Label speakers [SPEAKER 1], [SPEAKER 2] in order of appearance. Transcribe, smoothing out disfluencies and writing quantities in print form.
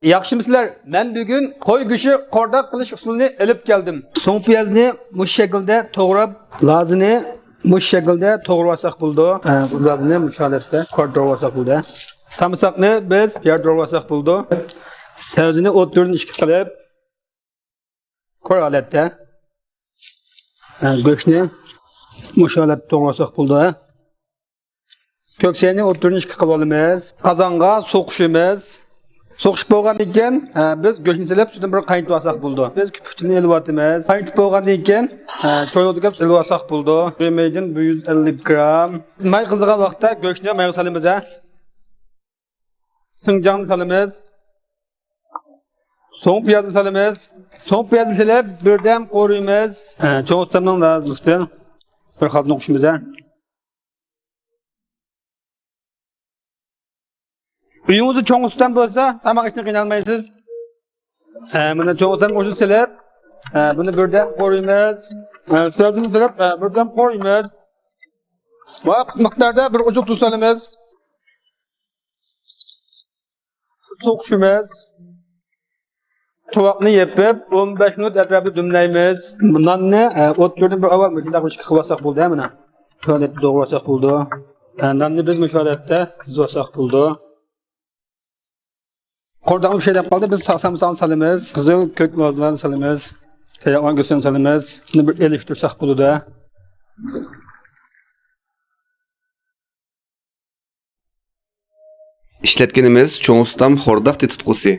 [SPEAKER 1] Yaxşımısızlar? Ben bugün qo'y go'shti qordaq qilish usulini ilib keldim. So'ng piyozni bu shaklda to'g'rab, lazini bu shaklda to'g'rasak bo'ldi. Lazini bu holatda qordirasak bo'ldi. Samsaqni biz yardirasak bo'ldi. Sabzini o'ttirni ishga qilib, qo'y holatda go'shtni bu holatda to'g'rasak bo'ldi. Ko'ksayni o'ttirni ishga qilib olamiz. Qozonga so'qishimiz. So'qish bo'lgandan keyin biz go'shtni silib, sutni bir qaynatib olsak bo'ldi. Biz kuputini ilib olamiz. Qaynatib bo'lgandan keyin choyno'tga ilib olsak bo'ldi. Yemaydan 150 gram. May qizdigan vaqtda go'shtni mayga solamiz. Sinjonni solamiz. So'ng piyozni solamiz. So'ng piyozni silib, birdan qo'riymiz. Choyno'tdan lazımdır. Bir xaltni o'qishimiz. Uyunuzu çoğustan bo'lsa, tamak için qiynalmaysiz. Buni çoğustan qo'shib silib, buni birdan qo'riymiz. Sabzini silib, birdan qo'riymiz. Va miqdorda bir ochoq tuz solamiz. So'qishimiz. Tovoqni yepib, 15 minut atrofida dumlaymiz. Nonni o'ttirib bir avval shunday qilib qilsak bo'ldi, mana. Shunday to'g'rasak bo'ldi. Nonni biz mushodatda qizdirsak bo'ldi. Qordaq bir şey deb qoldi. Biz samsaqni solamiz, qizil ko'k lozlarni solamiz, tereyağını go'shtini solamiz. Buni bir elishtirsak bo'ladi.
[SPEAKER 2] İşletkenimiz çoğustam xordaq tetutqusi.